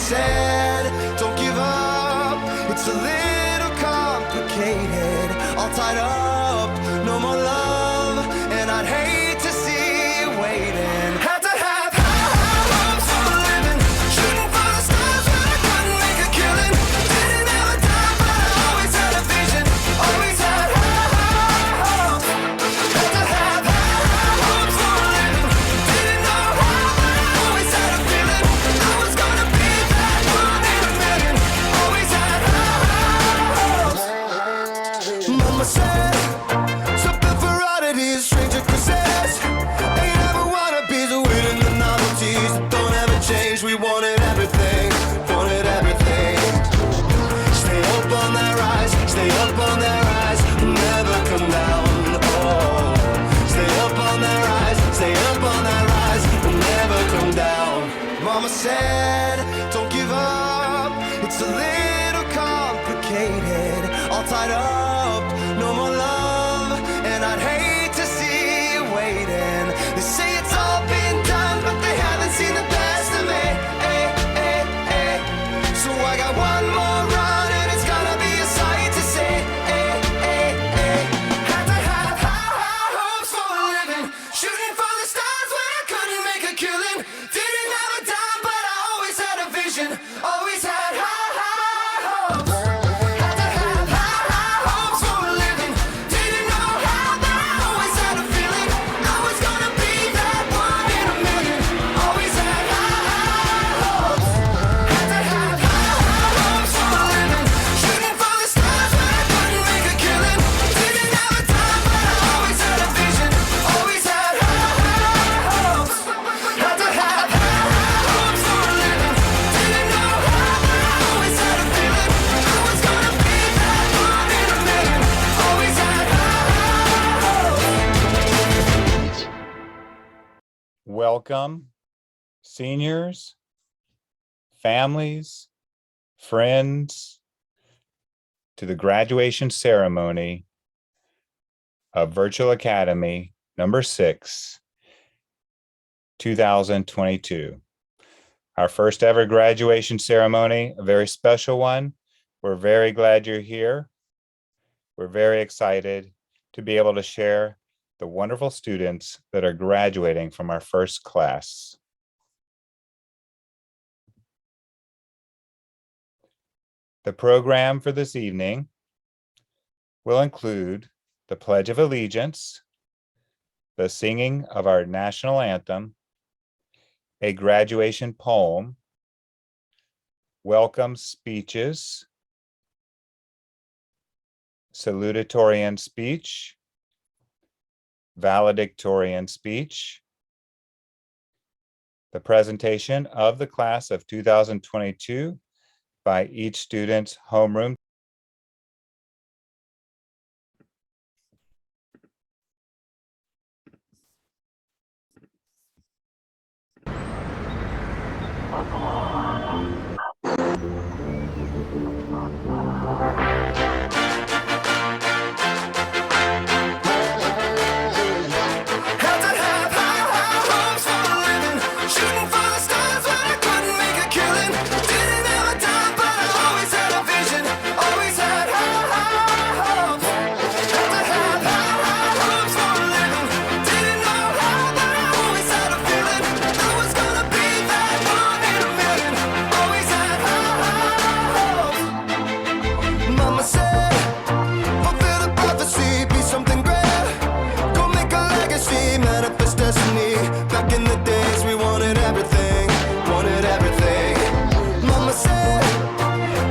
said, don't give up, it's a little complicated. All tied up, no more love, and I'd hate to see you waiting. Had to have high hopes for a living, shooting for the stars when I couldn't make a killing. Didn't have a dime, but I always had a vision, always had high hopes. Had to have high hopes for a living, didn't know how, but I always had a feeling I was gonna be that one in a million. Always had high hopes. Mama said, something for oddities, stranger kisses. Ain't ever wannabes, waiting the novelties that don't ever change. We wanted everything, wanted everything. Stay up on that rise, stay up on that rise, never come down. Oh, stay up on that rise, stay up on that rise, never come down. Mama said, don't give up, it's a little complicated. All tied up, no more love, and I'd hate to see you waiting. They say it's all been done, but they haven't seen the best of me. So I got one more run, and it's gonna be a sight to see. Had to have high hopes for a living, shooting for the stars when I couldn't make a killing. Didn't have a dime, but I always had a vision, always had high hopes. Had to have high hopes for a living, didn't know how, but I always had a feeling I was gonna be that one in a million. Always had high hopes. Had to have high hopes for a living, shooting for the stars when I couldn't make a killing. Didn't have a dime, but I always had a vision, always had high hopes. Had to have high hopes for a living, didn't know how, but I always had a feeling I was gonna be that one in a million. Always had high hopes. Welcome, seniors, families, friends, to the graduation ceremony of Virtual Academy number 6, 2022. Our first ever graduation ceremony, a very special one. We're very glad you're here. We're very excited to be able to share the wonderful students that are graduating from our first class. The program for this evening will include the Pledge of Allegiance, the singing of our national anthem, a graduation poem, welcome speeches, salutatorian speech, valedictorian speech, the presentation of the class of 2022 by each student's homeroom. Had to have high hopes for a living, shooting for the stars when I couldn't make a killing. Didn't have a dime, but I always had a vision, always had high hopes. Had to have high hopes for a living, didn't know how, but I always had a feeling I was gonna be that one in a million. Always had high hopes. Mama said, fulfill the prophecy, be something great. Go make a legacy, manifest destiny. Back in the days we wanted everything, wanted everything. Mama said,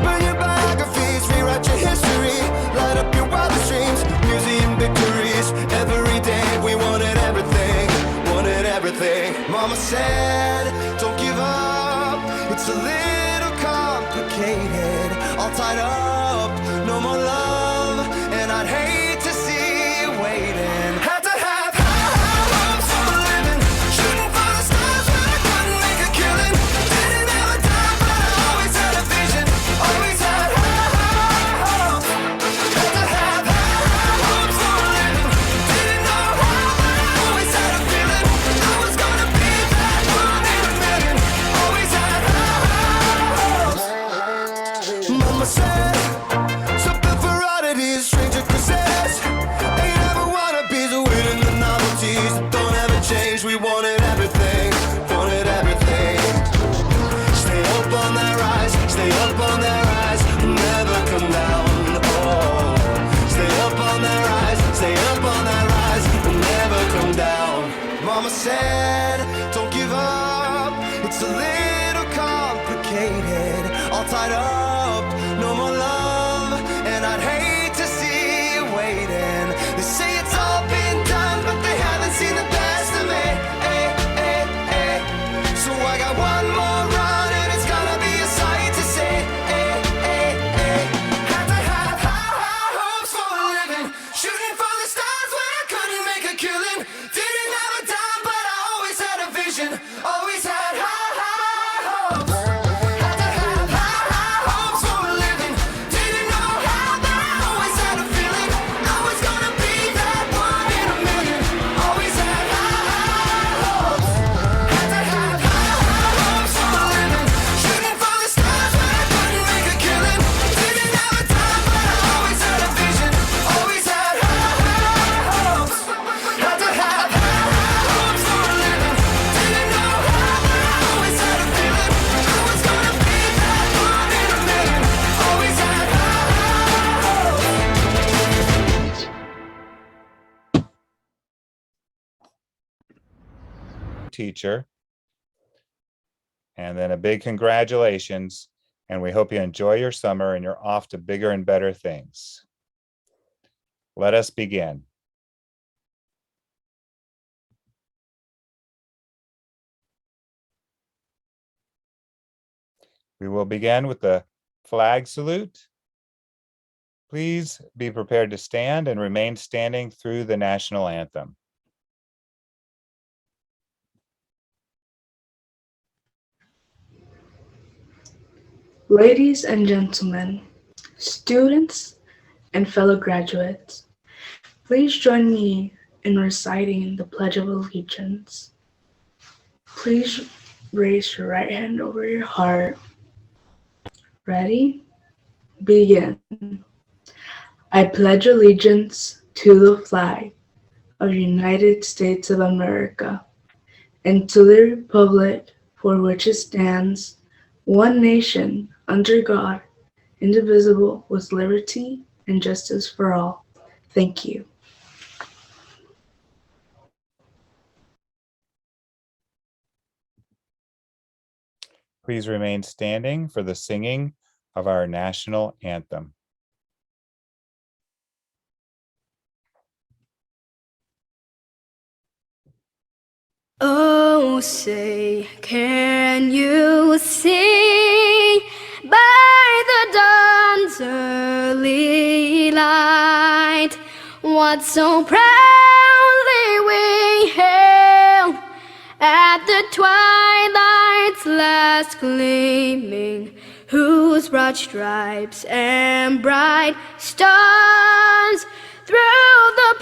burn your biographies, rewrite your history, light up your wildest dreams, museum victories. Every day we wanted everything, wanted everything. Mama said, don't give up, it's a little complicated. All tied up, no more love, and I'd hate to see you waiting. Had to have high hopes for a living, shooting for the stars when I couldn't make a killing. Didn't have a dime, but I always had a vision, always had high hopes. Had to have high hopes for a living, didn't know how, but I always had a feeling I was gonna be that one in a million. Always had high major success. Ain't ever wannabes winning the novelties that don't ever change. We wanted everything, wanted everything. Stay up on that rise, stay up on that rise, never come down. Oh, stay up on that rise, stay up on that rise, never come down. Mama said, don't give up. It's a little complicated, all tied up, no more love, and I'd hate to see you waiting. They say it's all been done, but they haven't seen the best of me. Ay, ay, ay. So I got one more run, and it's gonna be a sight to see. Ay, ay, ay. Had to have high hopes for a living, shooting for the stars when I couldn't make a killing. Didn't have a dime, but I always had a vision, always had high hopes. Had to have high hopes for a living, didn't know how, but I always had a feeling I was gonna be that one in a million. Always had high hopes. Had to have high hopes for a living, shooting for the stars when I couldn't make a killing. Didn't have a dime, but I always had a vision, always had high hopes. Had to have high hopes for a living, didn't know how, but I always had a feeling I was gonna be that one in a million. Always had high hopes. Teacher. And then a big congratulations. And we hope you enjoy your summer and you're off to bigger and better things. Let us begin. We will begin with the flag salute. Please be prepared to stand and remain standing through the national anthem. Ladies and gentlemen, students and fellow graduates, please join me in reciting the Pledge of Allegiance. Please raise your right hand over your heart. Ready? Begin. I pledge allegiance to the flag of the United States of America and to the republic for which it stands, one nation, under God, indivisible, with liberty and justice for all. Thank you. Please remain standing for the singing of our national anthem. Oh, say, can you see by the dawn's early light what so proudly we hailed at the twilight's last gleaming, whose broad stripes and bright stars through the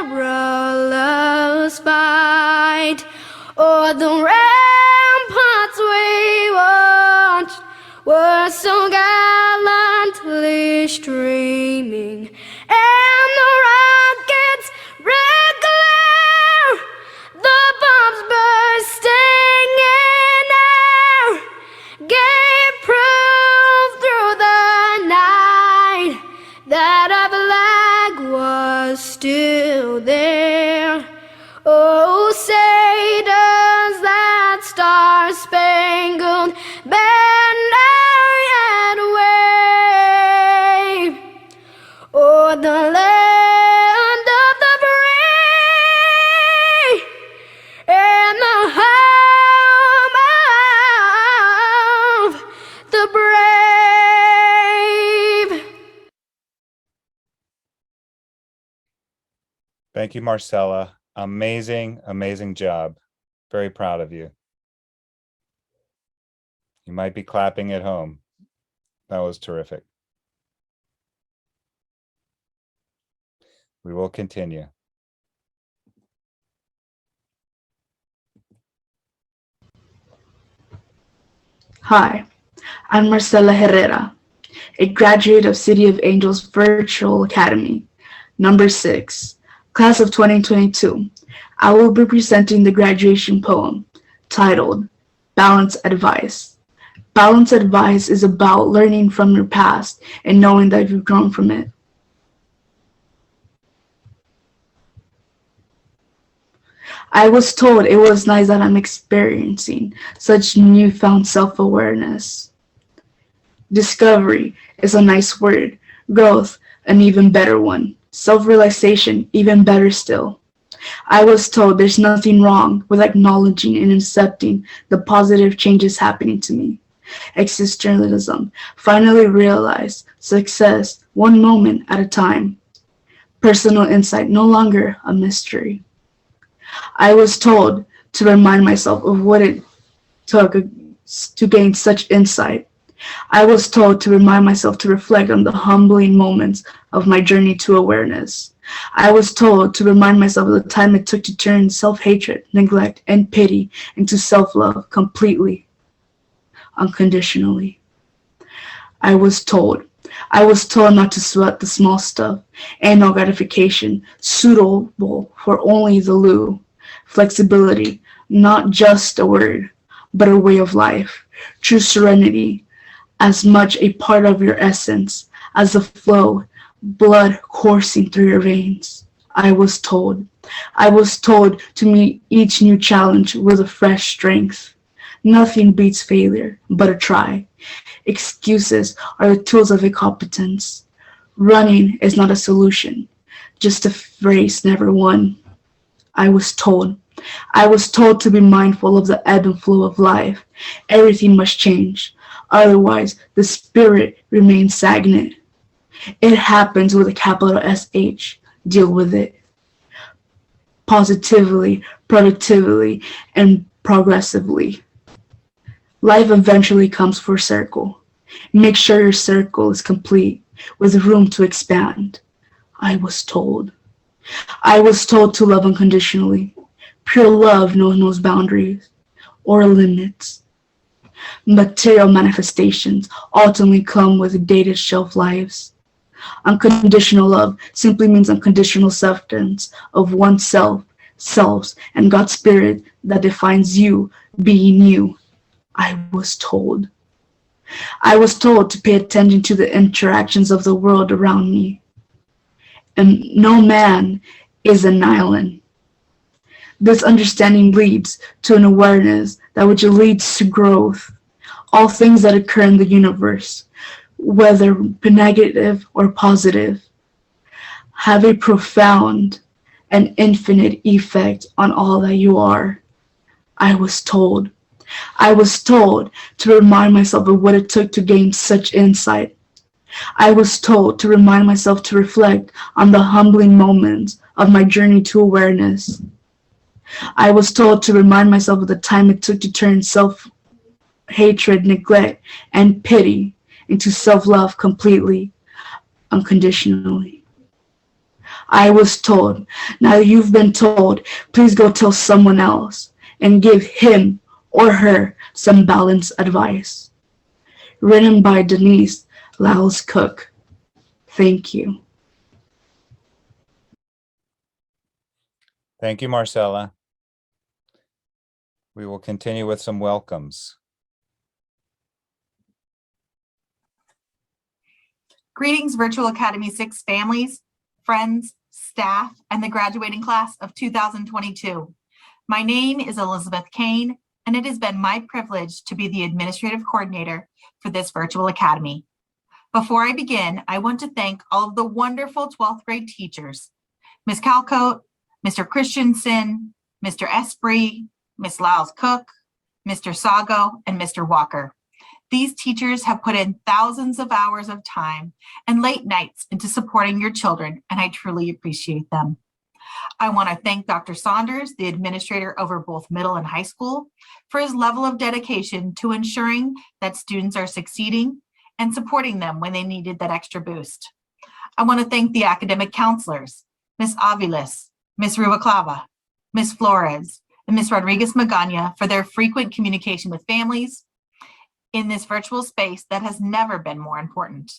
perilous fight o'er the ramparts we watched were so gallantly streaming, and the rockets' red glare, the bombs bursting in air, gave proof through the night that our flag was still there. Oh, say does that star-spangled banner yet wave o'er the land of the free and the home of the brave. Thank you, Marcella. Amazing, amazing job. Very proud of you. You might be clapping at home. That was terrific. We will continue. Hi, I'm Marcela Herrera, a graduate of City of Angels Virtual Academy. Number 6, Class of 2022. I will be presenting the graduation poem titled Balance Advice. Balance advice is about learning from your past and knowing that you've grown from it. I was told it was nice that I'm experiencing such newfound self-awareness. Discovery is a nice word, growth an even better one, self-realization even better still. I was told there's nothing wrong with acknowledging and accepting the positive changes happening to me. Existentialism finally realized success one moment at a time. Personal insight no longer a mystery. I was told to remind myself of what it took to gain such insight. I was told to remind myself to reflect on the humbling moments of my journey to awareness. I was told to remind myself of the time it took to turn self-hatred, neglect, and pity into self-love completely, unconditionally. I was told not to sweat the small stuff, annual gratification, suitable for only the loo, flexibility, not just a word, but a way of life, true serenity, as much a part of your essence as the flow, blood coursing through your veins. I was told to meet each new challenge with a fresh strength. Nothing beats failure but a try. Excuses are the tools of incompetence. Running is not a solution, just a race never won. I was told to be mindful of the ebb and flow of life. Everything must change, otherwise the spirit remains stagnant. It happens with a capital SH. Deal with it. Positively, productively, and progressively. Life eventually comes full circle. Make sure your circle is complete, with room to expand. I was told to love unconditionally. Pure love knows boundaries or limits. Material manifestations ultimately come with dated shelf lives. Unconditional love simply means unconditional acceptance of oneself, selves, and God's spirit that defines you being you. I was told to pay attention to the interactions of the world around me. And no man is an island. This understanding leads to an awareness that which leads to growth. All things that occur in the universe, whether negative or positive, have a profound and infinite effect on all that you are. I was told to remind myself of what it took to gain such insight. I was told to remind myself to reflect on the humbling moments of my journey to awareness. I was told to remind myself of the time it took to turn self-hatred, neglect, and pity into self-love completely, unconditionally. I was told, now that you've been told, please go tell someone else and give him or her some balanced advice. Written by Denise Lyles Cook. Thank you. Thank you, Marcella. We will continue with some welcomes. Greetings, Virtual Academy 6 families, friends, staff, and the graduating class of 2022. My name is Elizabeth Kane, and it has been my privilege to be the administrative coordinator for this virtual academy. Before I begin, I want to thank all of the wonderful 12th grade teachers, Ms. Calcote, Mr. Christensen, Mr. Esprit, Ms. Lyles Cook, Mr. Sago, and Mr. Walker. These teachers have put in thousands of hours of time and late nights into supporting your children, and I truly appreciate them. I want to thank Dr. Saunders, the administrator over both middle and high school, for his level of dedication to ensuring that students are succeeding and supporting them when they needed that extra boost. I want to thank the academic counselors, Ms. Aviles, Ms. Rubalcaba, Ms. Flores, and Ms. Rodriguez Magana for their frequent communication with families in this virtual space that has never been more important.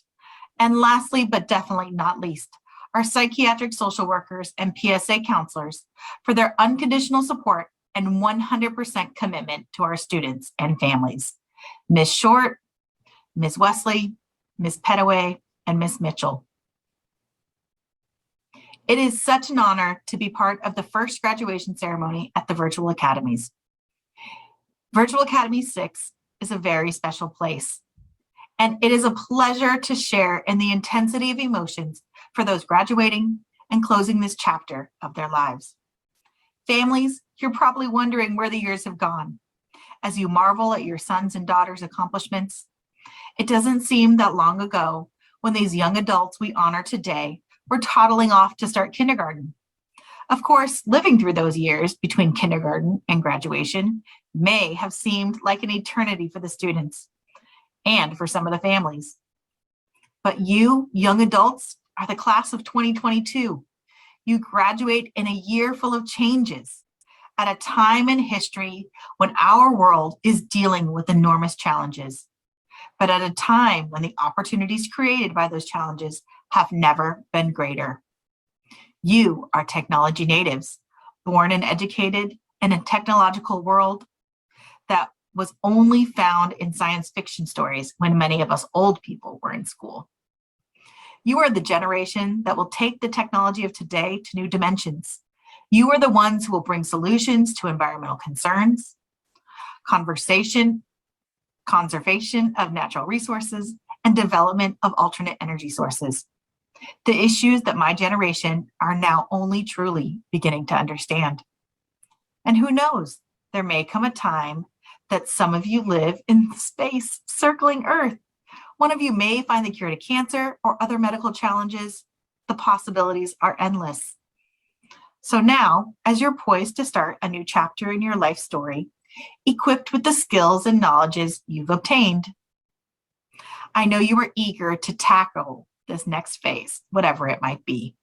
And lastly, but definitely not least, our psychiatric social workers and PSA counselors for their unconditional support and 100% commitment to our students and families. Ms. Short, Ms. Wesley, Ms. Petaway, and Ms. Mitchell. It is such an honor to be part of the first graduation ceremony at the Virtual Academies. Virtual Academy 6 is a very special place, and it is a pleasure to share in the intensity of emotions for those graduating and closing this chapter of their lives. Families, you're probably wondering where the years have gone. As you marvel at your sons and daughters' accomplishments, it doesn't seem that long ago when these young adults we honor today were toddling off to start kindergarten. Of course, living through those years between kindergarten and graduation may have seemed like an eternity for the students and for some of the families. But you, young adults, are the class of 2022. You graduate in a year full of changes at a time in history when our world is dealing with enormous challenges, but at a time when the opportunities created by those challenges have never been greater. You are technology natives, born and educated in a technological world that was only found in science fiction stories when many of us old people were in school. You are the generation that will take the technology of today to new dimensions. You are the ones who will bring solutions to environmental concerns, conservation of natural resources, and development of alternate energy sources. The issues that my generation are now only truly beginning to understand. And who knows, there may come a time that some of you live in space circling Earth. One of you may find the cure to cancer or other medical challenges. The possibilities are endless. So now, as you're poised to start a new chapter in your life story, equipped with the skills and knowledges you've obtained, I know you are eager to tackle this next phase, whatever it might be.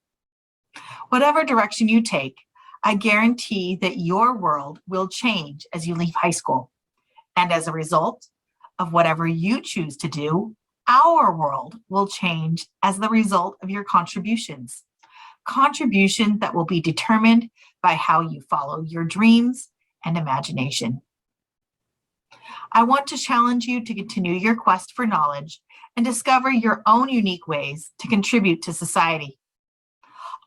Whatever direction you take, I guarantee that your world will change as you leave high school. And as a result of whatever you choose to do, our world will change as the result of your contributions. Contributions that will be determined by how you follow your dreams and imagination. I want to challenge you to continue your quest for knowledge and discover your own unique ways to contribute to society.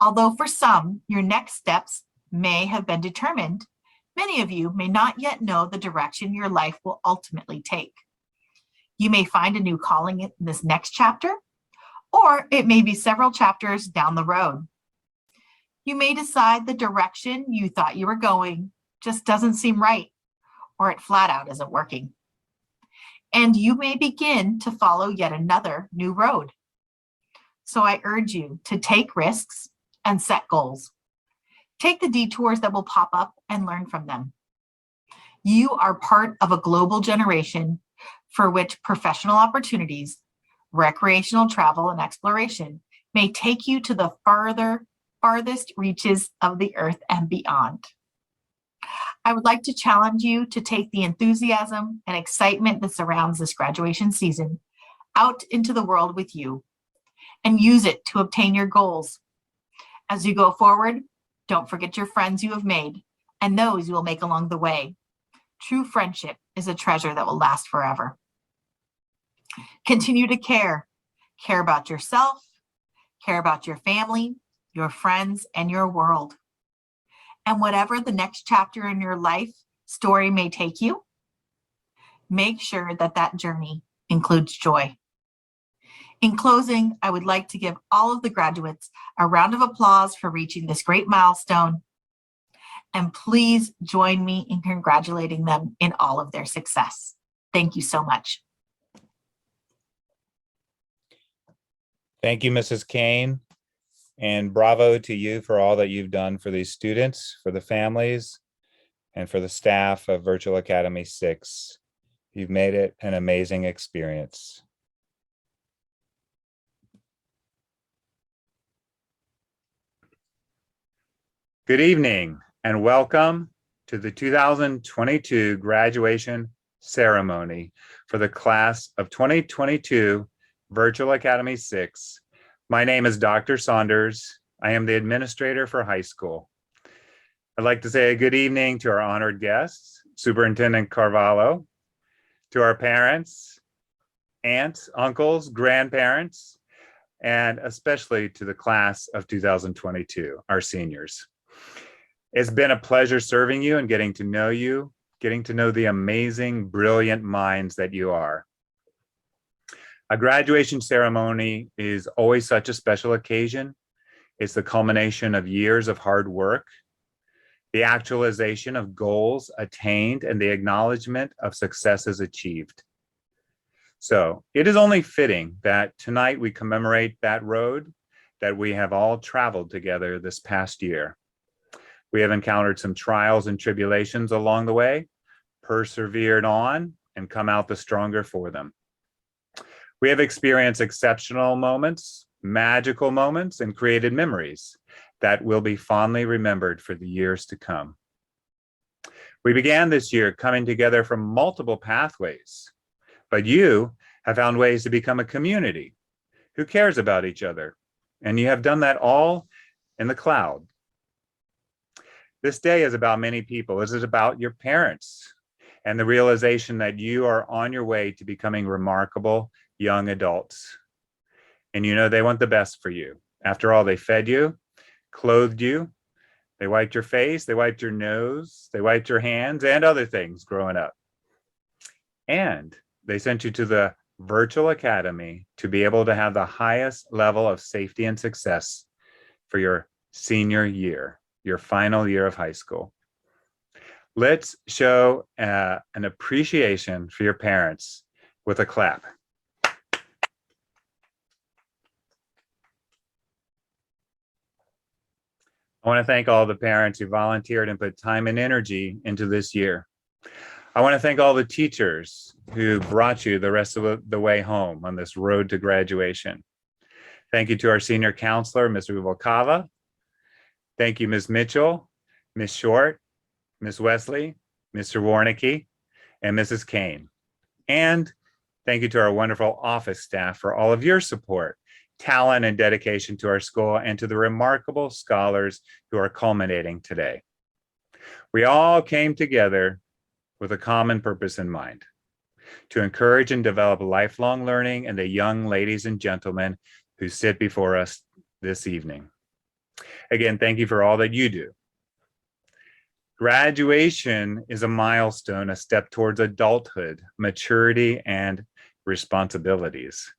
Although for some, your next steps may have been determined, many of you may not yet know the direction your life will ultimately take. You may find a new calling in this next chapter, or it may be several chapters down the road. You may decide the direction you thought you were going just doesn't seem right, or it flat out isn't working. And you may begin to follow yet another new road. So I urge you to take risks and set goals. Take the detours that will pop up and learn from them. You are part of a global generation for which professional opportunities, recreational travel, and exploration may take you to the farthest reaches of the earth and beyond. I would like to challenge you to take the enthusiasm and excitement that surrounds this graduation season out into the world with you and use it to obtain your goals. As you go forward, don't forget your friends you have made and those you will make along the way. True friendship is a treasure that will last forever. Continue to care. Care about yourself, care about your family, your friends, and your world. And whatever the next chapter in your life story may take you, make sure that that journey includes joy. In closing, I would like to give all of the graduates a round of applause for reaching this great milestone. And please join me in congratulating them in all of their success. Thank you so much. Thank you, Mrs. Kane. And bravo to you for all that you've done for these students, for the families, and for the staff of Virtual Academy 6. You've made it an amazing experience. Good evening and welcome to the 2022 graduation ceremony for the class of 2022 Virtual Academy 6. My name is Dr. Saunders. I am the administrator for high school. I'd like to say a good evening to our honored guests, Superintendent Carvalho, to our parents, aunts, uncles, grandparents, and especially to the class of 2022, our seniors. It's been a pleasure serving you and getting to know you, getting to know the amazing, brilliant minds that you are. A graduation ceremony is always such a special occasion. It's the culmination of years of hard work, the actualization of goals attained, and the acknowledgement of successes achieved. So it is only fitting that tonight we commemorate that road that we have all traveled together this past year. We have encountered some trials and tribulations along the way, persevered on, and come out the stronger for them. We have experienced exceptional moments, magical moments, and created memories that will be fondly remembered for the years to come. We began this year coming together from multiple pathways, but you have found ways to become a community who cares about each other, and you have done that all in the cloud. This day is about many people. This is about your parents and the realization that you are on your way to becoming remarkable young adults. And you know they want the best for you. After all, they fed you, clothed you, they wiped your face, they wiped your nose, they wiped your hands and other things growing up. And they sent you to the virtual academy to be able to have the highest level of safety and success for your senior year, your final year of high school. Let's show an appreciation for your parents with a clap. I want to thank all the parents who volunteered and put time and energy into this year. I want to thank all the teachers who brought you the rest of the way home on this road to graduation. Thank you to our senior counselor, Ms. Rubalcava. Thank you, Ms. Mitchell, Ms. Short, Ms. Wesley, Mr. Warnicki, and Mrs. Kane. And thank you to our wonderful office staff for all of your support, talent, and dedication to our school, and to the remarkable scholars who are culminating today. We all came together with a common purpose in mind: to encourage and develop lifelong learning in the young ladies and gentlemen who sit before us this evening. Again, thank you for all that you do. Graduation is a milestone, a step towards adulthood, maturity, and responsibilities.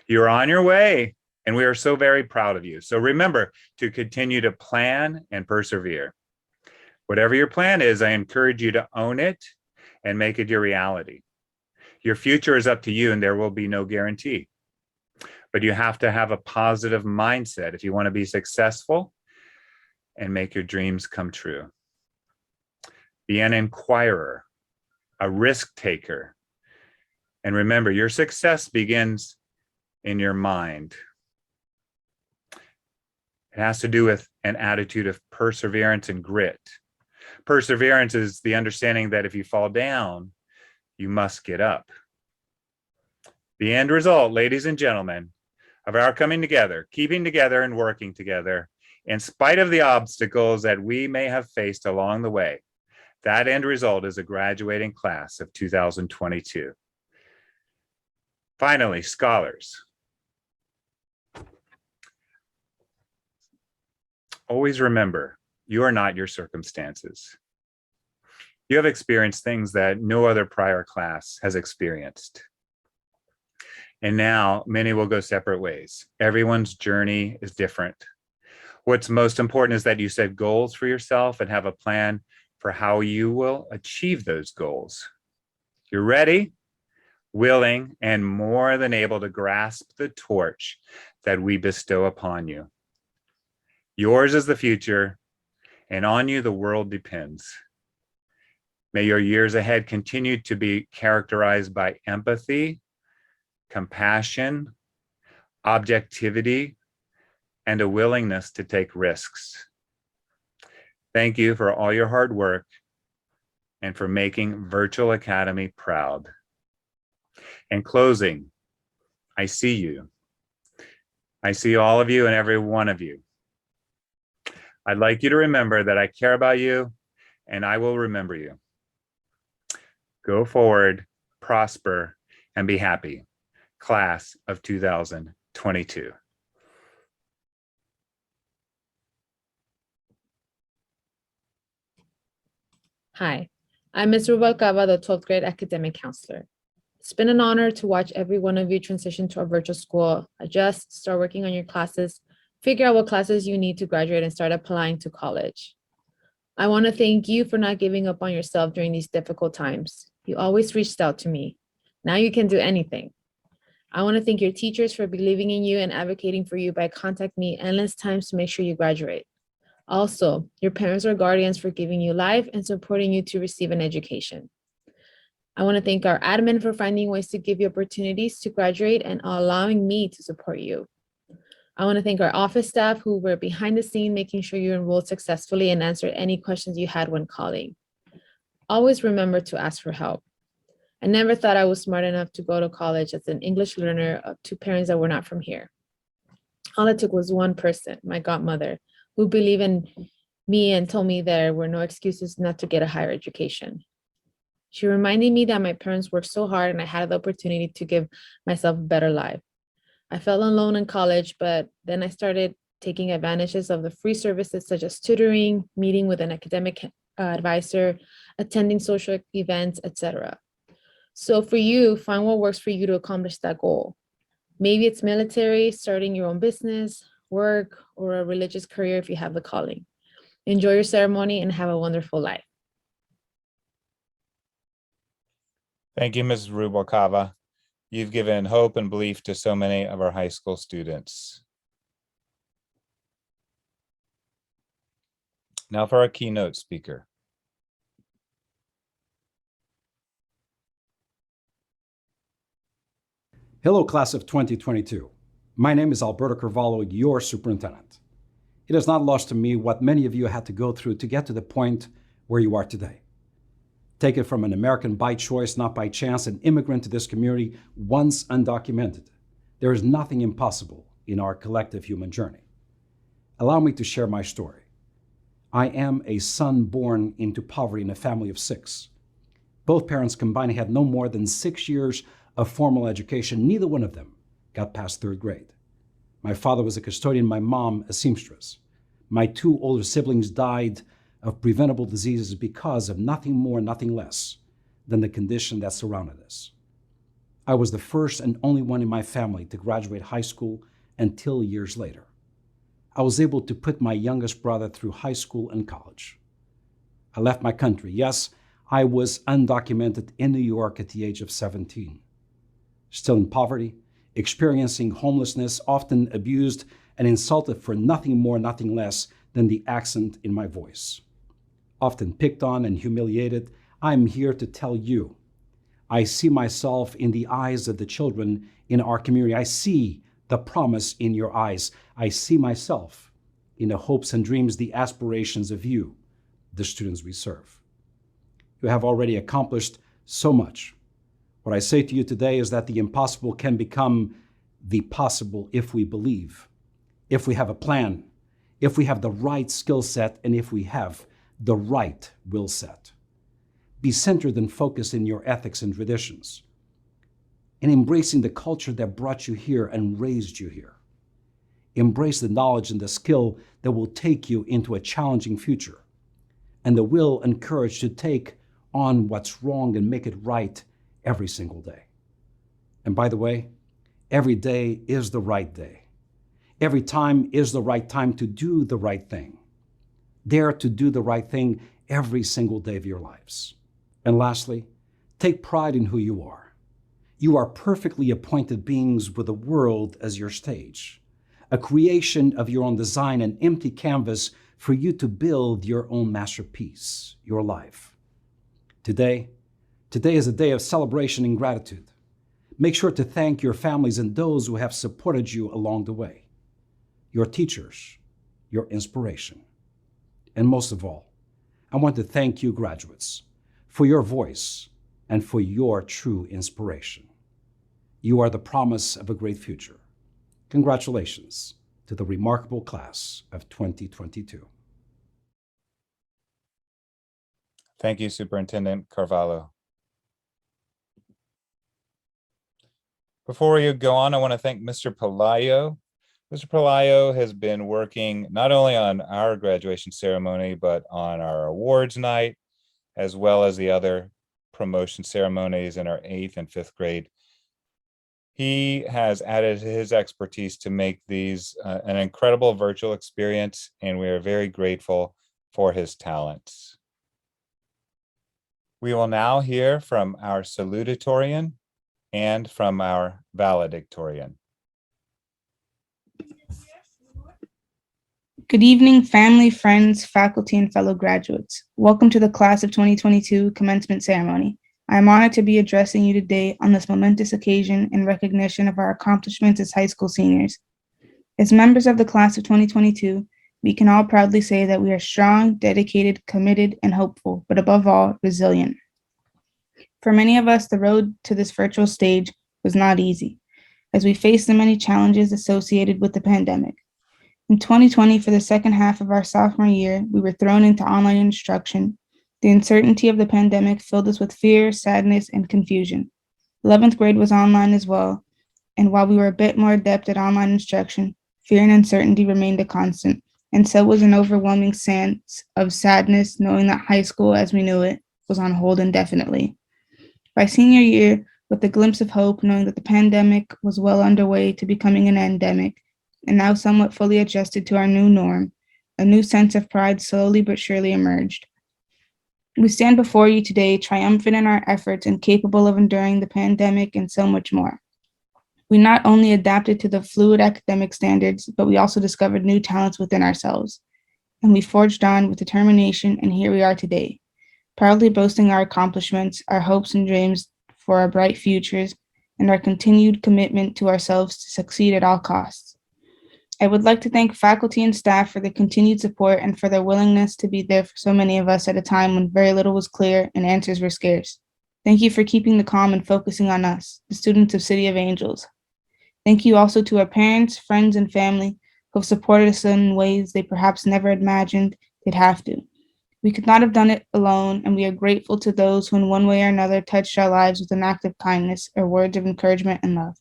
You're on your way, and we are so very proud of you. So remember to continue to plan and persevere. Whatever your plan is, I encourage you to own it and make it your reality. Your future is up to you, and there will be no guarantee. But you have to have a positive mindset if you want to be successful and make your dreams come true. Be an inquirer, a risk taker. And remember, your success begins in your mind. It has to do with an attitude of perseverance and grit. Perseverance is the understanding that if you fall down, you must get up. The end result, ladies and gentlemen, of our coming together, keeping together, and working together, in spite of the obstacles that we may have faced along the way, that end result is a graduating class of 2022. Finally, scholars. Always remember, you are not your circumstances. You have experienced things that no other prior class has experienced. And now many will go separate ways. Everyone's journey is different. What's most important is that you set goals for yourself and have a plan for how you will achieve those goals. You're ready, willing, and more than able to grasp the torch that we bestow upon you. Yours is the future, and on you the world depends. May your years ahead continue to be characterized by empathy, compassion, objectivity, and a willingness to take risks. Thank you for all your hard work and for making Virtual Academy proud. In closing, I see you. I see all of you and every one of you. I'd like you to remember that I care about you and I will remember you. Go forward, prosper, and be happy. Class of 2022. Hi, I'm Ms. Rubalcaba, the 12th grade academic counselor. It's been an honor to watch every one of you transition to a virtual school, adjust, start working on your classes, figure out what classes you need to graduate, and start applying to college. I want to thank you for not giving up on yourself during these difficult times. You always reached out to me. Now you can do anything. I want to thank your teachers for believing in you and advocating for you by contacting me endless times to make sure you graduate. Also, your parents or guardians for giving you life and supporting you to receive an education. I want to thank our admin for finding ways to give you opportunities to graduate and allowing me to support you. I want to thank our office staff who were behind the scene making sure you enrolled successfully and answered any questions you had when calling. Always remember to ask for help. I never thought I was smart enough to go to college as an English learner to parents that were not from here. All it took was one person, my godmother, who believed in me and told me there were no excuses not to get a higher education. She reminded me that my parents worked so hard and I had the opportunity to give myself a better life. I felt alone in college, but then I started taking advantages of the free services such as tutoring, meeting with an academic advisor, attending social events, etc. So for you, find what works for you to accomplish that goal. Maybe it's military, starting your own business, work, or a religious career if you have the calling. Enjoy your ceremony and have a wonderful life. Thank you, Mrs. Rubalcaba. You've given hope and belief to so many of our high school students. Now for our keynote speaker. Hello, class of 2022. My name is Alberto Carvalho, your superintendent. It is not lost to me what many of you had to go through to get to the point where you are today. Take it from an American by choice, not by chance, an immigrant to this community, once undocumented. There is nothing impossible in our collective human journey. Allow me to share my story. I am a son born into poverty in a family of 6. Both parents combined had no more than 6 years of formal education. Neither one of them got past 3rd grade. My father was a custodian, my mom a seamstress. My 2 older siblings died of preventable diseases because of nothing more, nothing less than the condition that surrounded us. I was the first and only one in my family to graduate high school until years later. I was able to put my youngest brother through high school and college. I left my country. Yes, I was undocumented in New York at the age of 17. Still in poverty, experiencing homelessness, often abused and insulted for nothing more, nothing less than the accent in my voice. Often picked on and humiliated, I'm here to tell you, I see myself in the eyes of the children in our community. I see the promise in your eyes. I see myself in the hopes and dreams, the aspirations of you, the students we serve. You have already accomplished so much. What I say to you today is that the impossible can become the possible if we believe, if we have a plan, if we have the right skill set, and if we have the right will set. Be centered and focused in your ethics and traditions, and embracing the culture that brought you here and raised you here. Embrace the knowledge and the skill that will take you into a challenging future, and the will and courage to take on what's wrong and make it right every single day. And by the way, every day is the right day. Every time is the right time to do the right thing. Dare to do the right thing every single day of your lives. And lastly, take pride in who you are. You are perfectly appointed beings with the world as your stage, a creation of your own design, an empty canvas for you to build your own masterpiece, your life. Today is a day of celebration and gratitude. Make sure to thank your families and those who have supported you along the way, your teachers, your inspiration. And most of all, I want to thank you, graduates, for your voice, and for your true inspiration. You are the promise of a great future. Congratulations to the remarkable class of 2022. Thank you, Superintendent Carvalho. Before we go on, I want to thank Mr. Pelayo. Mr. Pelayo has been working not only on our graduation ceremony, but on our awards night, as well as the other promotion ceremonies in our 8th and 5th grade. He has added his expertise to make these an incredible virtual experience, and we are very grateful for his talents. We will now hear from our salutatorian and from our valedictorian. Good evening, family, friends, faculty, and fellow graduates. Welcome to the Class of 2022 commencement ceremony. I am honored to be addressing you today on this momentous occasion in recognition of our accomplishments as high school seniors. As members of the Class of 2022, we can all proudly say that we are strong, dedicated, committed, and hopeful, but above all, resilient. For many of us, the road to this virtual stage was not easy, as we faced the many challenges associated with the pandemic. In 2020, for the second half of our sophomore year, we were thrown into online instruction. The uncertainty of the pandemic filled us with fear, sadness, and confusion. 11th grade was online as well, and while we were a bit more adept at online instruction, fear and uncertainty remained a constant, and so was an overwhelming sense of sadness knowing that high school as we knew it was on hold indefinitely. By senior year, with a glimpse of hope, knowing that the pandemic was well underway to becoming an endemic, and now somewhat fully adjusted to our new norm, a new sense of pride slowly but surely emerged. We stand before you today triumphant in our efforts and capable of enduring the pandemic and so much more. We not only adapted to the fluid academic standards, but we also discovered new talents within ourselves. And we forged on with determination, and here we are today, proudly boasting our accomplishments, our hopes and dreams for our bright futures, and our continued commitment to ourselves to succeed at all costs. I would like to thank faculty and staff for their continued support and for their willingness to be there for so many of us at a time when very little was clear and answers were scarce. Thank you for keeping the calm and focusing on us, the students of City of Angels. Thank you also to our parents, friends, and family who have supported us in ways they perhaps never imagined they'd have to. We could not have done it alone, and we are grateful to those who in one way or another touched our lives with an act of kindness or words of encouragement and love.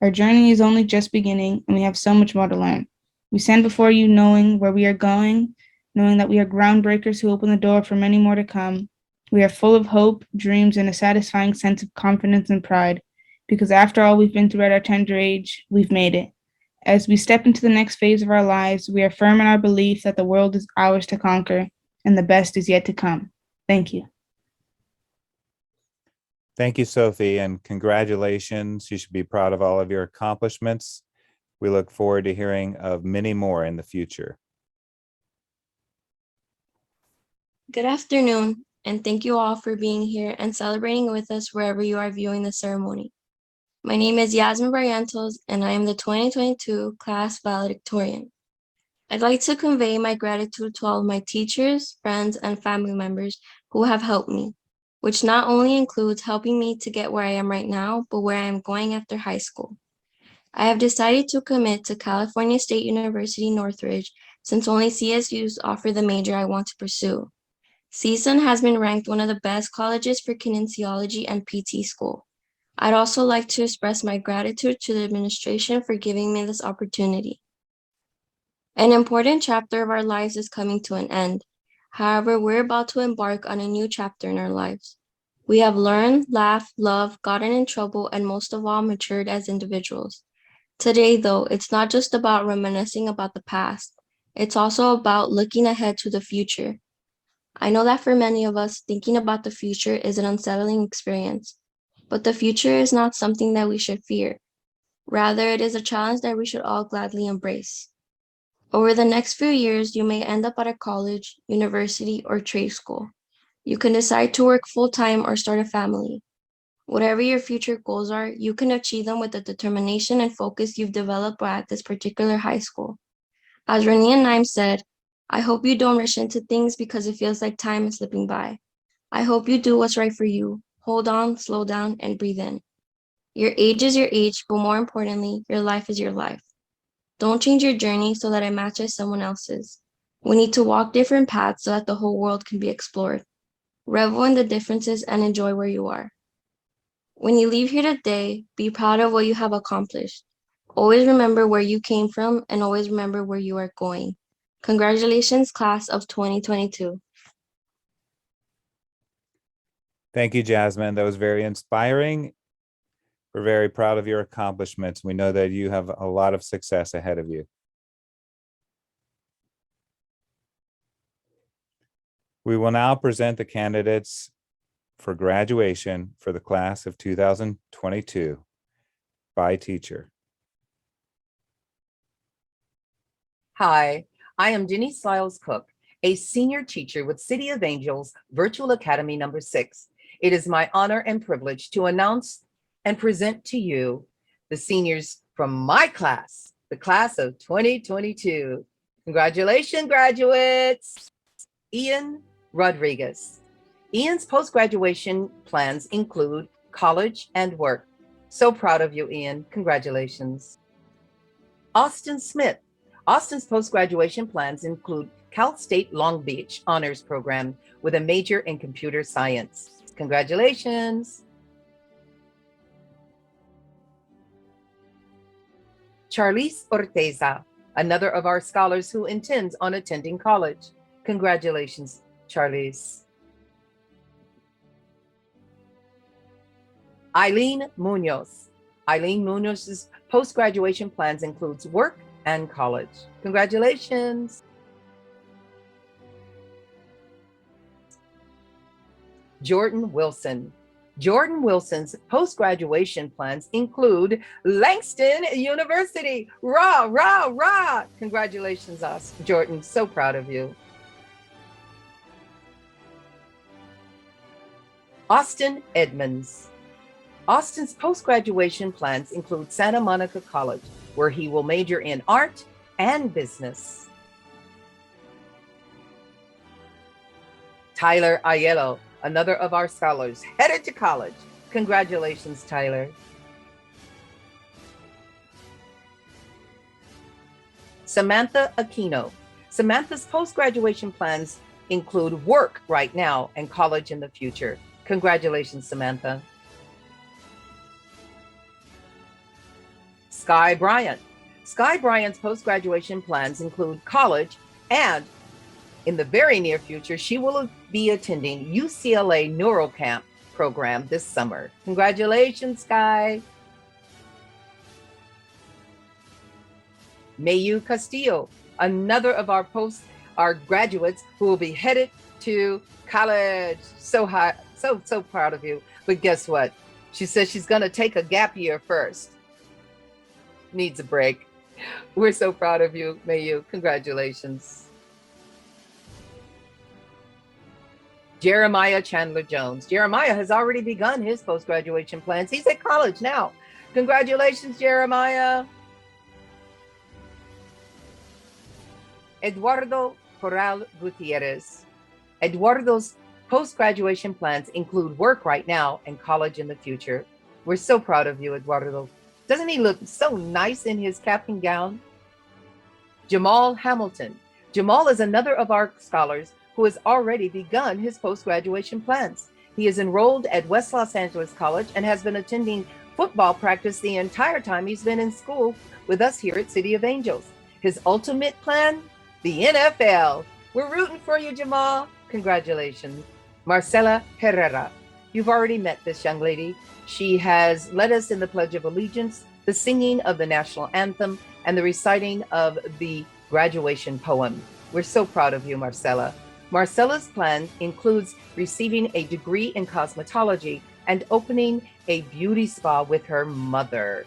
Our journey is only just beginning, and we have so much more to learn. We stand before you knowing where we are going, knowing that we are groundbreakers who open the door for many more to come. We are full of hope, dreams, and a satisfying sense of confidence and pride, because after all we've been through at our tender age, we've made it. As we step into the next phase of our lives, we are firm in our belief that the world is ours to conquer, and the best is yet to come. Thank you. Thank you, Sophie, and congratulations. You should be proud of all of your accomplishments. We look forward to hearing of many more in the future. Good afternoon, and thank you all for being here and celebrating with us wherever you are viewing the ceremony. My name is Yasmin Barrientos, and I am the 2022 class valedictorian. I'd like to convey my gratitude to all of my teachers, friends, and family members who have helped me, which not only includes helping me to get where I am right now, but where I am going after high school. I have decided to commit to California State University Northridge since only CSUs offer the major I want to pursue. CSUN has been ranked one of the best colleges for kinesiology and PT school. I'd also like to express my gratitude to the administration for giving me this opportunity. An important chapter of our lives is coming to an end. However, we're about to embark on a new chapter in our lives. We have learned, laughed, loved, gotten in trouble, and most of all, matured as individuals. Today, though, it's not just about reminiscing about the past. It's also about looking ahead to the future. I know that for many of us, thinking about the future is an unsettling experience, but the future is not something that we should fear. Rather, it is a challenge that we should all gladly embrace. Over the next few years, you may end up at a college, university, or trade school. You can decide to work full-time or start a family. Whatever your future goals are, you can achieve them with the determination and focus you've developed at this particular high school. As Renee and Naim said, I hope you don't rush into things because it feels like time is slipping by. I hope you do what's right for you. Hold on, slow down, and breathe in. Your age is your age, but more importantly, your life is your life. Don't change your journey so that it matches someone else's. We need to walk different paths so that the whole world can be explored. Revel in the differences and enjoy where you are. When you leave here today, be proud of what you have accomplished. Always remember where you came from and always remember where you are going. Congratulations, class of 2022. Thank you, Jasmine. That was very inspiring. We're very proud of your accomplishments. We know that you have a lot of success ahead of you. We will now present the candidates for graduation for the class of 2022 by teacher. Hi, I am Denise Lyles Cook, a senior teacher with City of Angels Virtual Academy number 6. It is my honor and privilege to announce and present to you the seniors from my class, the class of 2022. Congratulations, graduates. Ian Rodriguez. Ian's post-graduation plans include college and work. So proud of you, Ian. Congratulations. Austin Smith. Austin's post-graduation plans include Cal State Long Beach Honors Program with a major in computer science. Congratulations. Charlize Orteza, another of our scholars who intends on attending college. Congratulations, Charlize. Eileen Munoz. Eileen Munoz's post-graduation plans includes work and college. Congratulations. Jordan Wilson. Jordan Wilson's post-graduation plans include Langston University. Rah, rah, rah. Congratulations, us, Jordan. So proud of you. Austin Edmonds. Austin's post-graduation plans include Santa Monica College, where he will major in art and business. Tyler Aiello, another of our scholars, headed to college. Congratulations, Tyler. Samantha Aquino. Samantha's post-graduation plans include work right now and college in the future. Congratulations, Samantha. Sky Bryant. Sky Bryant's post-graduation plans include college, and in the very near future, she will be attending UCLA NeuroCamp program this summer. Congratulations, Sky. Mayu Castillo, another of our graduates who will be headed to college. So proud of you. But guess what? She says she's going to take a gap year first. Needs a break. We're so proud of you, Mayu. Congratulations. Jeremiah Chandler Jones. Jeremiah has already begun his post-graduation plans. He's at college now. Congratulations, Jeremiah. Eduardo Corral Gutierrez. Eduardo's post-graduation plans include work right now and college in the future. We're so proud of you, Eduardo. Doesn't he look so nice in his cap and gown? Jamal Hamilton. Jamal is another of our scholars who has already begun his post-graduation plans. He is enrolled at West Los Angeles College and has been attending football practice the entire time he's been in school with us here at City of Angels. His ultimate plan? The NFL. We're rooting for you, Jamal. Congratulations. Marcela Herrera. You've already met this young lady. She has led us in the Pledge of Allegiance, the singing of the national anthem, and the reciting of the graduation poem. We're so proud of you, Marcela. Marcela's plan includes receiving a degree in cosmetology and opening a beauty spa with her mother.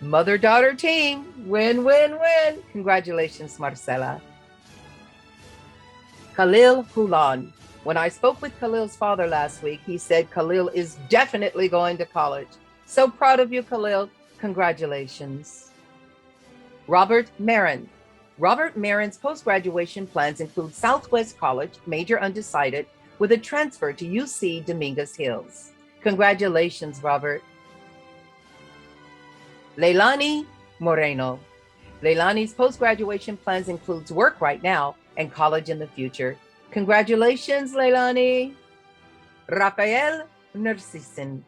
Mother-daughter team, win, win, win. Congratulations, Marcela. Khalil Hulan. When I spoke with Khalil's father last week, he said Khalil is definitely going to college. So proud of you, Khalil. Congratulations. Robert Marin. Robert Marin's post-graduation plans include Southwest College, major undecided, with a transfer to UC Dominguez Hills. Congratulations, Robert. Leilani Moreno. Leilani's post-graduation plans includes work right now and college in the future. Congratulations, Leilani. Rafael Narcisin.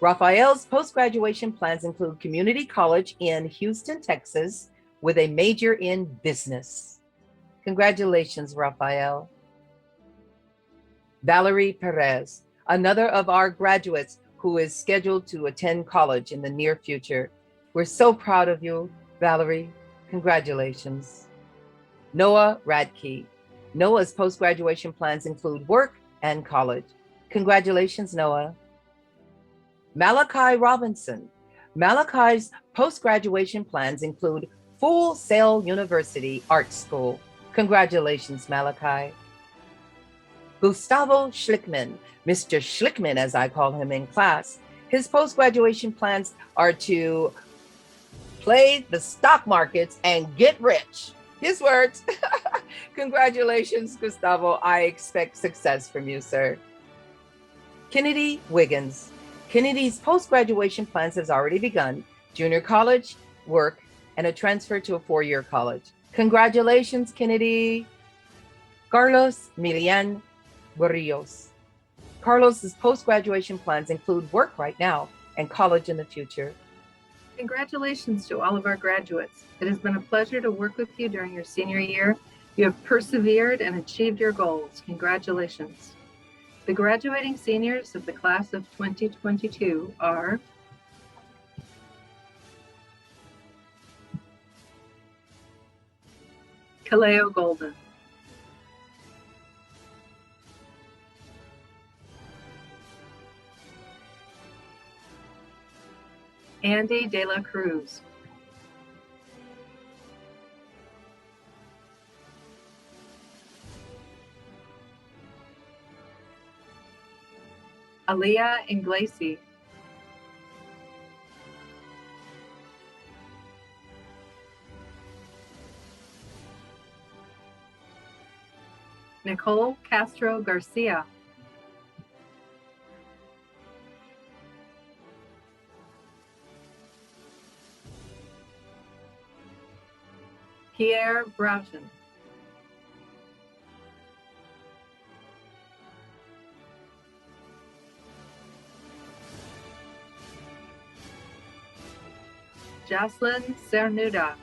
Rafael's post-graduation plans include community college in Houston, Texas, with a major in business. Congratulations, Rafael. Valerie Perez, another of our graduates who is scheduled to attend college in the near future. We're so proud of you, Valerie. Congratulations. Noah Radke. Noah's post-graduation plans include work and college. Congratulations, Noah. Malachi Robinson. Malachi's post-graduation plans include Full Sail University Art School. Congratulations, Malachi. Gustavo Schlickman, Mr. Schlickman, as I call him in class. His post-graduation plans are to play the stock markets and get rich. His words. Congratulations, Gustavo. I expect success from you, sir. Kennedy Wiggins. Kennedy's post-graduation plans has already begun. Junior college, work, and a transfer to a four-year college. Congratulations, Kennedy. Carlos Milian Barrios. Carlos's post-graduation plans include work right now and college in the future. Congratulations to all of our graduates. It has been a pleasure to work with you during your senior year. You have persevered and achieved your goals. Congratulations. The graduating seniors of the class of 2022 are Kaleo Golden, Andy De La Cruz, Aliyah Inglesi, Nicole Castro Garcia, Pierre Broughton, Jocelyn Cernuda,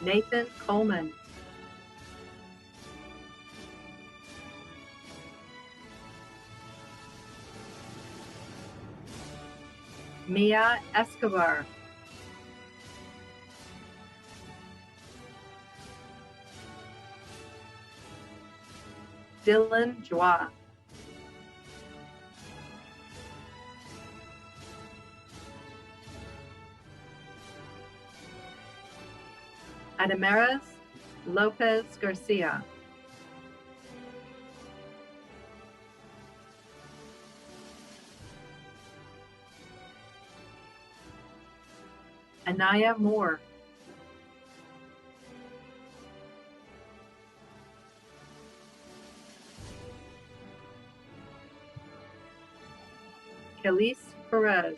Nathan Coleman, Mia Escobar, Dylan Joie, Adamaras Lopez Garcia, Anaya Moore, Kelise Perez,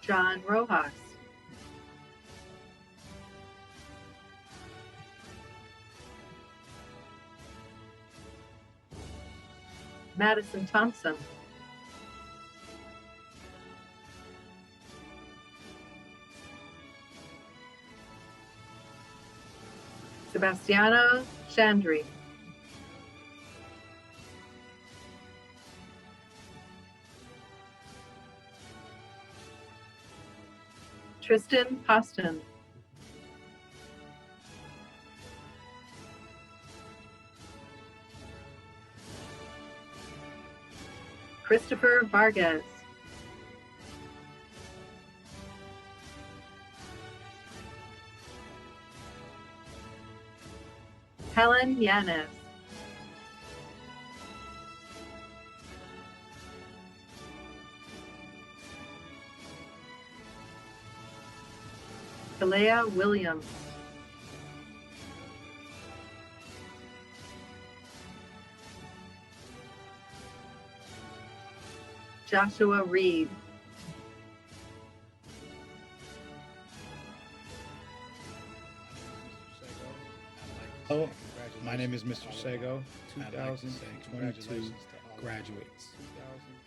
John Rojas, Madison Thompson, Sebastiano Chandri, Tristan Poston, Christopher Vargas, Helen Yanes. Kalea Williams. Joshua Reed. Hello, my name is Mr. Sego, 2022 graduates.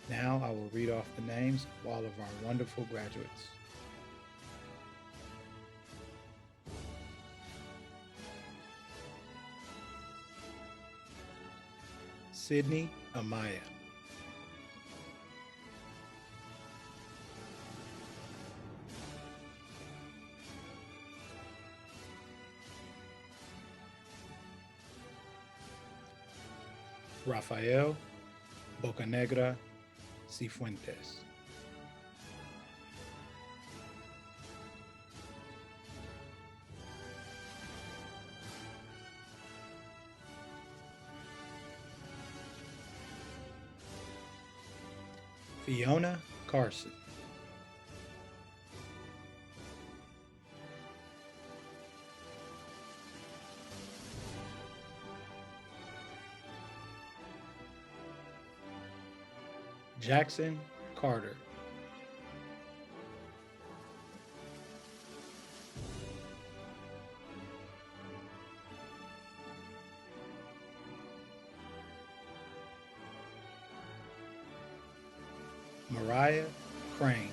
Now I will read off the names of all of our wonderful graduates. Sydney Amaya. Rafael Bocanegra Cifuentes. Fiona Carson. Jackson Carter. Mariah Crane.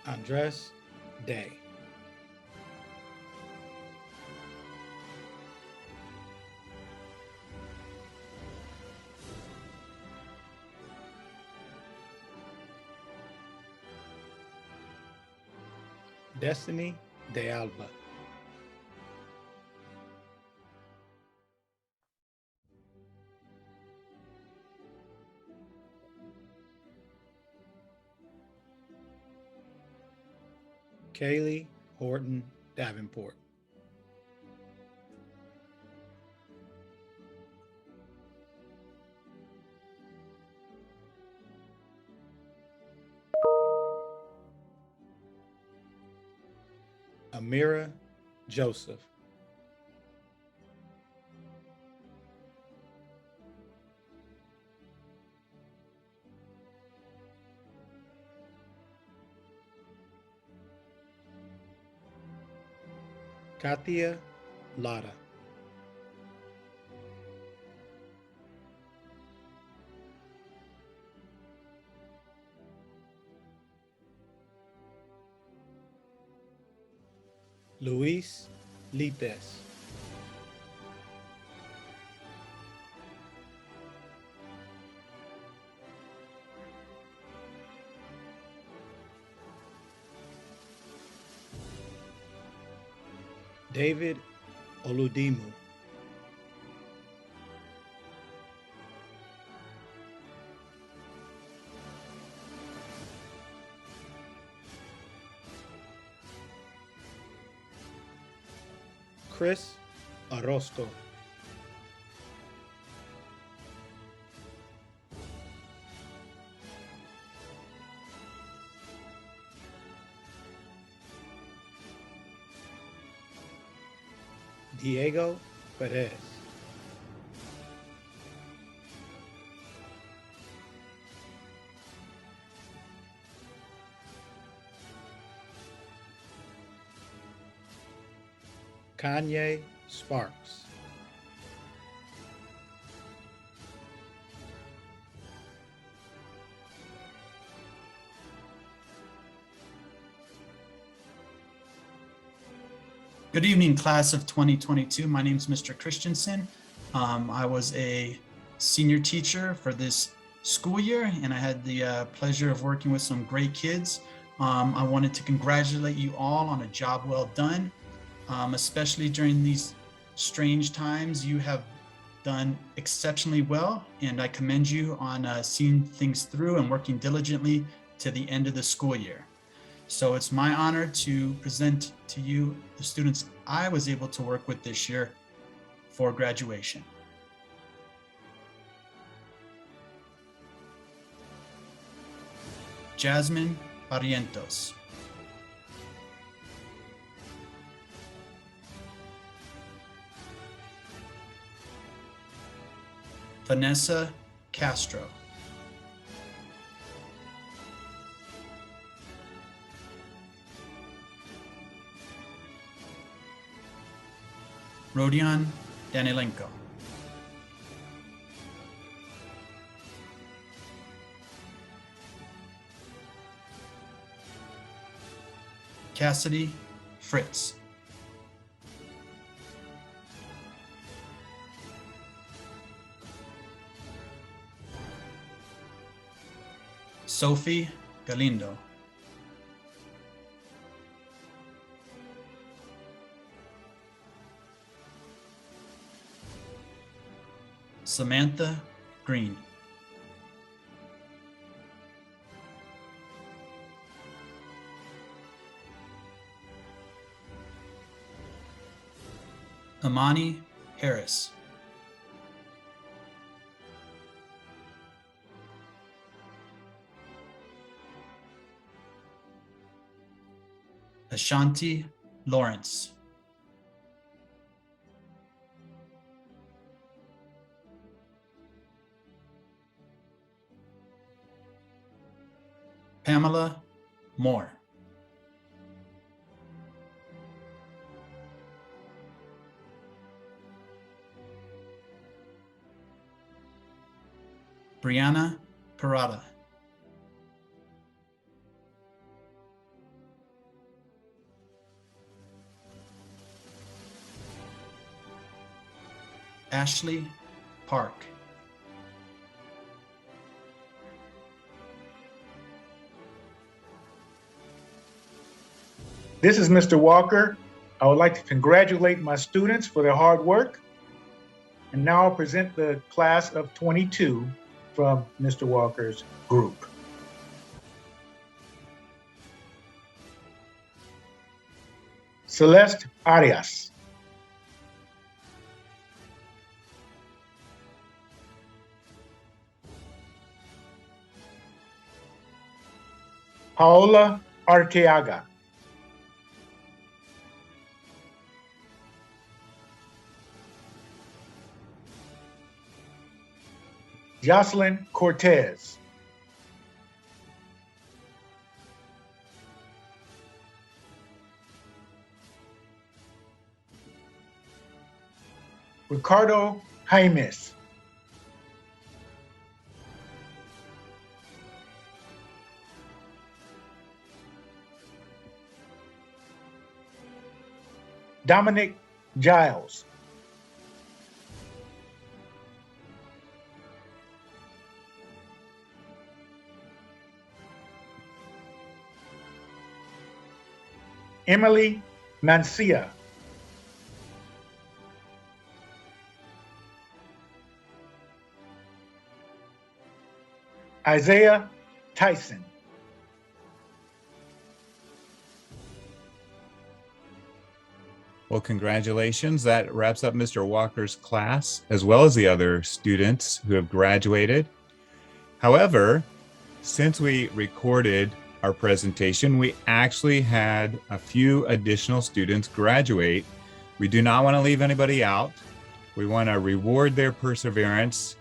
Andres Day. Destiny De Alba. Kaylee Horton Davenport. Amira Joseph. Katia Lara. Luis Lites. David Oludimu. Chris Orozco. Diego Perez. Kanye Sparks. Good evening, class of 2022. My name is Mr. Christensen. I was a senior teacher for this school year, and I had the pleasure of working with some great kids. I wanted to congratulate you all on a job well done, especially during these strange times. You have done exceptionally well, and I commend you on seeing things through and working diligently to the end of the school year. So it's my honor to present to you the students I was able to work with this year for graduation. Jasmine Barrientos. Vanessa Castro. Rodion Danilenko. Cassidy Fritz. Sophie Galindo. Samantha Green. Amani Harris. Ashanti Lawrence. Pamela Moore. Brianna Parada. Ashley Park. This is Mr. Walker. I would like to congratulate my students for their hard work. And now I'll present the class of 22 from Mr. Walker's group. Celeste Arias. Paola Arteaga. Jocelyn Cortez. Ricardo Jaimes. Dominic Giles. Emily Mancia. Isaiah Tyson. Well, congratulations. That wraps up Mr. Walker's class, as well as the other students who have graduated. However, since we recorded our presentation, we actually had a few additional students graduate. We do not want to leave anybody out. We want to reward their perseverance.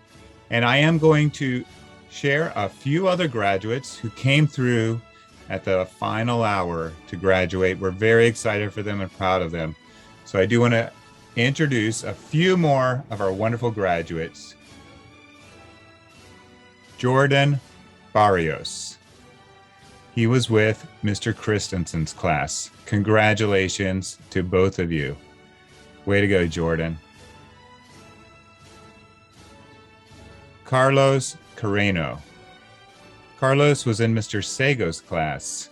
And I am going to share a few other graduates who came through at the final hour to graduate. We're very excited for them and proud of them. So I do want to introduce a few more of our wonderful graduates. Jordan Barrios. He was with Mr. Christensen's class. Congratulations to both of you. Way to go, Jordan. Carlos Carreno. Carlos was in Mr. Sego's class.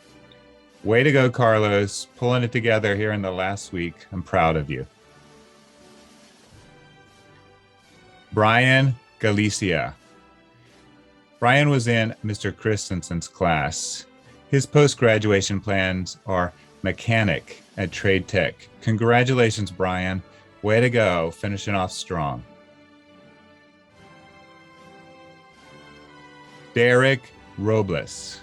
Way to go, Carlos. Pulling it together here in the last week. I'm proud of you. Brian Galicia. Brian was in Mr. Christensen's class. His post-graduation plans are mechanic at Trade Tech. Congratulations, Brian. Way to go, finishing off strong. Derek Robles.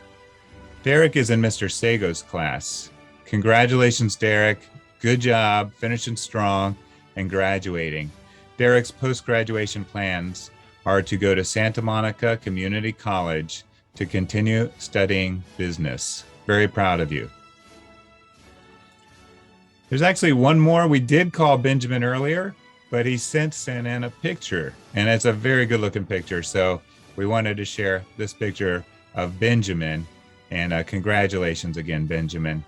Derek is in Mr. Sago's class. Congratulations, Derek. Good job, finishing strong and graduating. Derek's post-graduation plans are to go to Santa Monica Community College to continue studying business. Very proud of you. There's actually one more. We did call Benjamin earlier, but he since sent in a picture, and it's a very good looking picture. So we wanted to share this picture of Benjamin, and congratulations again, Benjamin,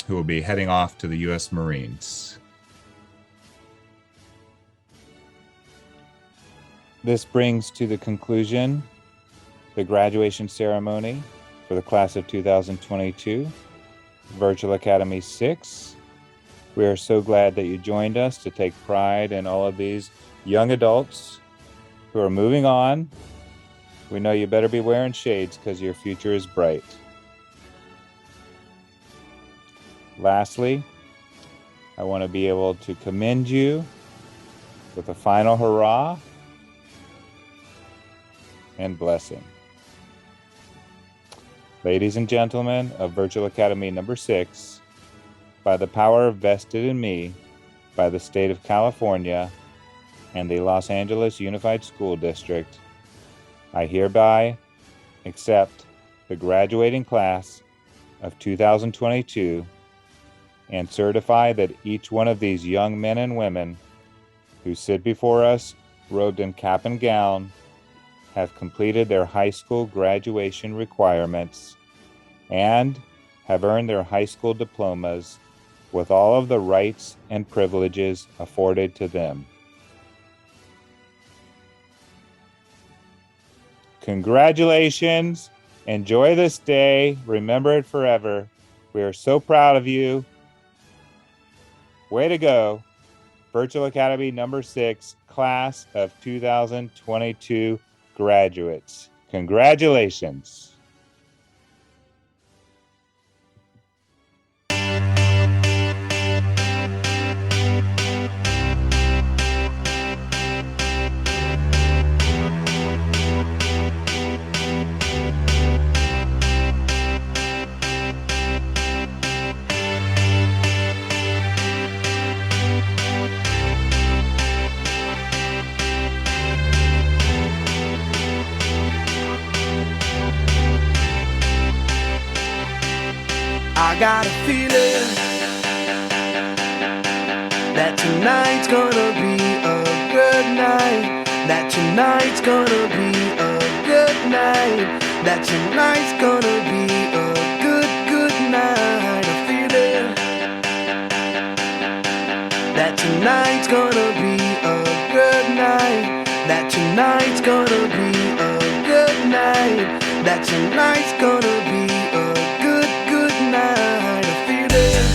who will be heading off to the U.S. Marines. This brings to the conclusion the graduation ceremony for the class of 2022, Virtual Academy 6. We are so glad that you joined us to take pride in all of these young adults who are moving on. We know you better be wearing shades because your future is bright. Lastly, I want to be able to commend you with a final hurrah and blessing. Ladies and gentlemen of Virtual Academy number 6, by the power vested in me by the state of California and the Los Angeles Unified School District, I hereby accept the graduating class of 2022 and certify that each one of these young men and women who sit before us robed in cap and gown have completed their high school graduation requirements and have earned their high school diplomas with all of the rights and privileges afforded to them. Congratulations. Enjoy this day. Remember it forever. We are so proud of you. Way to go. Virtual Academy number 6, class of 2022 graduates. Congratulations. I got a feeling that tonight's gonna be a good night. That tonight's gonna be a good night. That tonight's gonna be a good night. A feeling that tonight's gonna be a good night. That tonight's gonna be a good night. That tonight's gonna be a good night. A feeling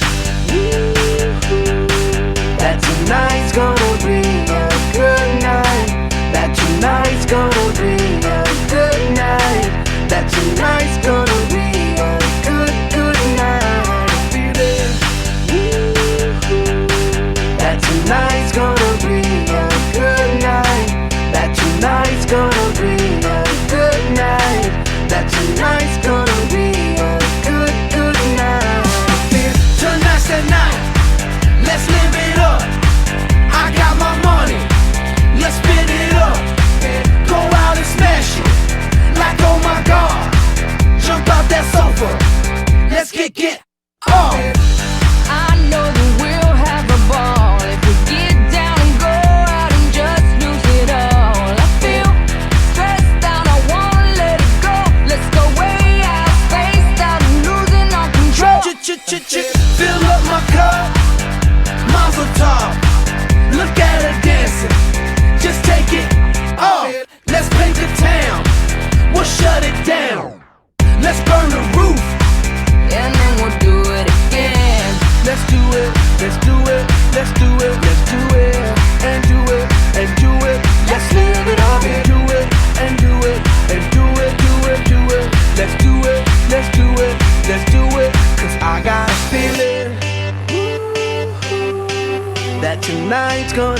that tonight's gonna be a good night. That tonight's gonna be a good night. That tonight's gonna be a good night. A feeling that tonight's gonna be a good night. That tonight's gonna be a good night. That tonight's gonna be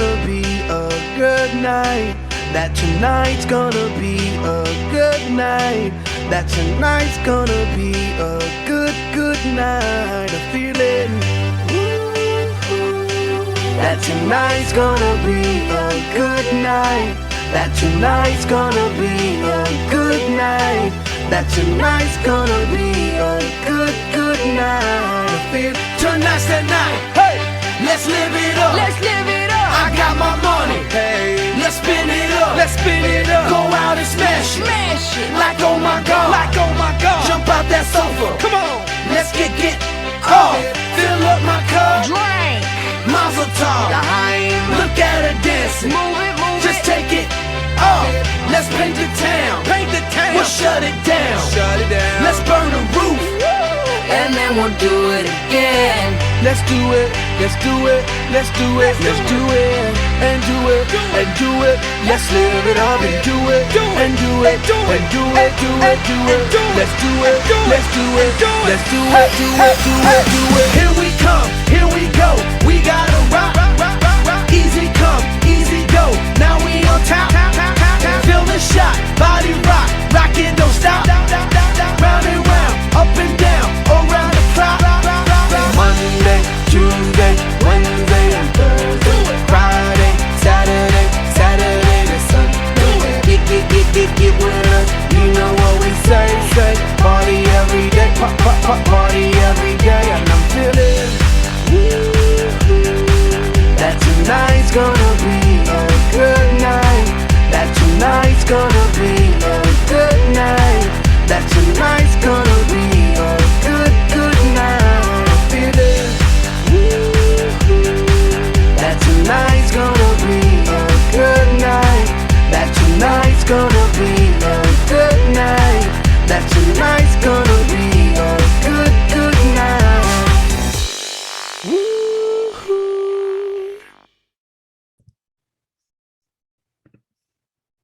gonna be a good night. That tonight's gonna be a good night. That tonight's gonna be a good, good night. I feel it. That tonight's gonna be a good night. That tonight's gonna be a good night. That tonight's gonna be a good, good night. I feel tonight's the night. Hey, let's live it up. Let's live it up. I got my money. Hey, let's spin it up. Let's spin it up. Go out and smash it. Smash it. Like oh my god. Like oh my God. Jump out that sofa. Come on. Let's get off. Fill up my cup. Drink. Mazel tov. Look at her dancing. Move it, move Just it. take it off. Let's paint the town. Paint the town. We'll shut it down. Shut it down. Let's burn the roof. And then we'll do it again. Let's do it. Let's do it. Let's do it. Let's do it. And do it. And do it. Let's live it up and do it. And do it. And do it. Do it. Do it. Let's do it. Let's do it. Let's do it. Do it. Do it. Do it. Here we come. Here we go. We gotta rock. Easy come. Easy go. Now we on top. Feel the shot. Body rock. Rockin', don't stop. Round and round. Up and down. Around the clock. Monday, Tuesday, Wednesday, and Thursday. Friday, Saturday, Saturday to Sunday. Get with us. You know what we say. Party every day. Party every day. And I'm feeling that tonight's gonna be a good night. That tonight's gonna be a good night. That tonight's gonna be a good, good night. I feel it. That tonight's gonna be a good night. That tonight's gonna be a good night. That tonight